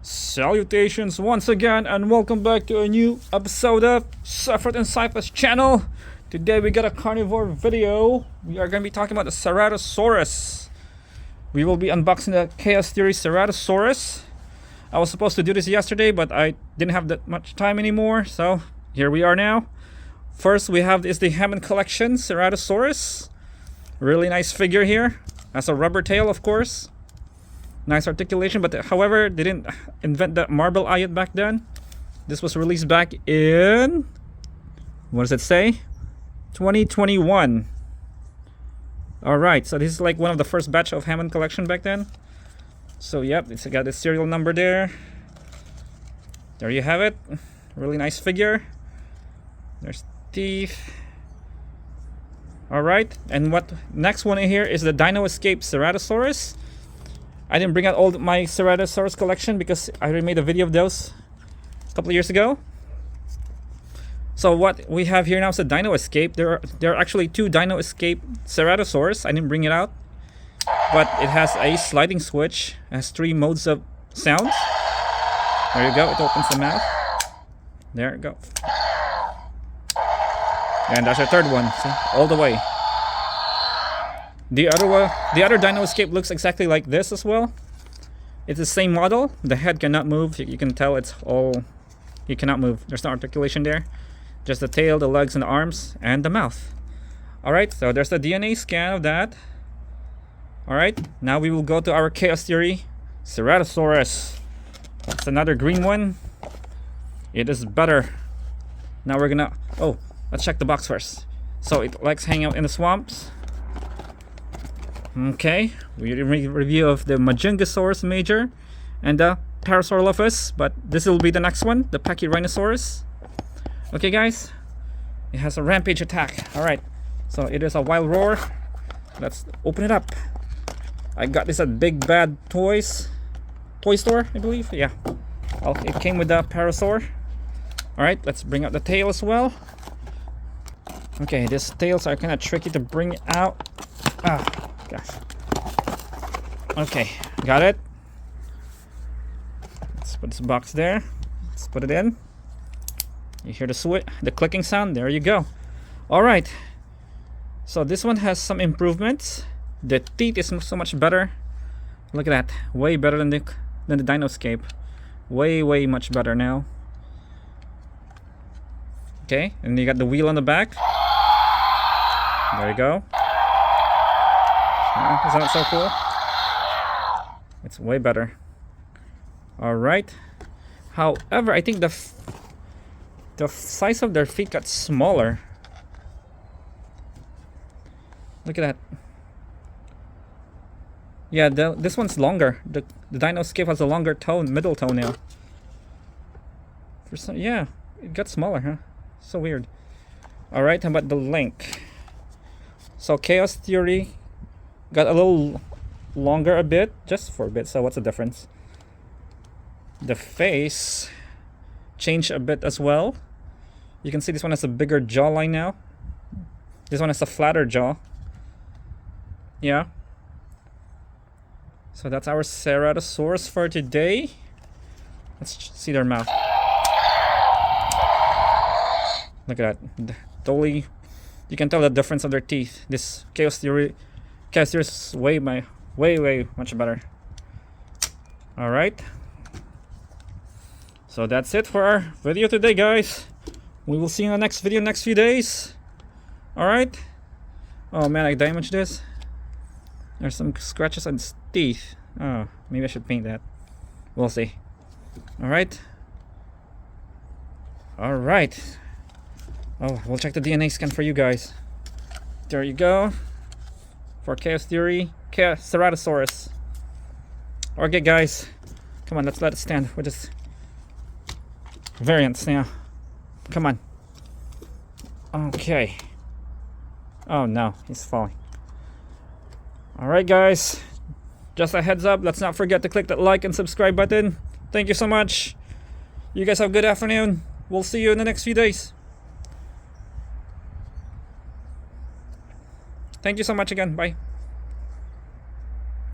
Salutations once again, and welcome back to a new episode of Suffered and Cypress channel. Today we got a carnivore video. We are going to be talking about the Ceratosaurus. We will be unboxing the Chaos Theory Ceratosaurus. I was supposed to do this yesterday, but I didn't have that much time anymore, so here we are now. First we have is the Hammond Collection Ceratosaurus. Really nice figure here. Has a rubber tail, of course. Nice articulation, but however, they didn't invent the marble eye yet back then. This was released back in, what does it say? 2021. Alright, so this is like one of the first batch of Hammond Collection back then. So yep, it's got the serial number there. There you have it. Really nice figure. There's teeth. Alright, and what next one in here is the Dino Escape Ceratosaurus. I didn't bring out all my Ceratosaurus collection because I already made a video of those a couple of years ago. So what we have here now is a Dino Escape. There are actually two Dino Escape Ceratosaurus. I didn't bring it out, but it has a sliding switch. It has 3 modes of sounds. There you go. It opens the mouth. There you go. And that's our third one. See? All the way. The other Dino Escape looks exactly like this as well. It's the same model. The head cannot move. You can tell it's all... It cannot move. There's no articulation there. Just the tail, the legs, and the arms, and the mouth. Alright, so there's the DNA scan of that. Alright, now we will go to our Chaos Theory Ceratosaurus. That's another green one. It is better. Now we're gonna... Oh, let's check the box first. So it likes hanging out in the swamps. Okay, we review of the Majungasaurus Major and the Parasaurolophus, but this will be the next one, the Pachyrhinosaurus. Okay guys, it has a rampage attack. Alright, so it is a wild roar. Let's open it up. I got this at Big Bad Toy Store, I believe. Yeah, it came with the Parasaur. Alright, let's bring out the tail as well. Okay, these tails are kind of tricky to bring out. Ah, gosh. Okay, got it. Let's put this box there. Let's put it in. You hear the switch, the clicking sound. There you go. All right. So this one has some improvements. The teeth is so much better. Look at that. Way better than the Dino Escape. Way much better now. Okay, and you got the wheel on the back. There you go. Isn't that so cool? It's way better. Alright. However, I think the size of their feet got smaller. Look at that. Yeah, this one's longer. The Dino Escape has a longer middle toenail. Yeah, it got smaller, huh? So weird. Alright, how about the link? So Chaos Theory got a little longer a bit, just for a bit. So what's the difference? The face changed a bit as well. You can see this one has a bigger jawline now. This one has a flatter jaw. Yeah. So that's our Ceratosaurus for today. Let's see their mouth. Look at that. Totally, you can tell the difference of their teeth. This Chaos Theory is way much better. Alright. So that's it for our video today, guys. We will see you in the next video next few days. Alright. Oh man, I damaged this. There's some scratches on its teeth. Oh, maybe I should paint that. We'll see. Alright. Alright. Oh, we'll check the DNA scan for you guys. There you go. For Chaos Theory, Ceratosaurus. Okay, guys. Come on, let's let it stand with this variants now. Come on. Okay. Oh no, he's falling. Alright, guys. Just a heads up, let's not forget to click that like and subscribe button. Thank you so much. You guys have a good afternoon. We'll see you in the next few days. Thank you so much again. Bye.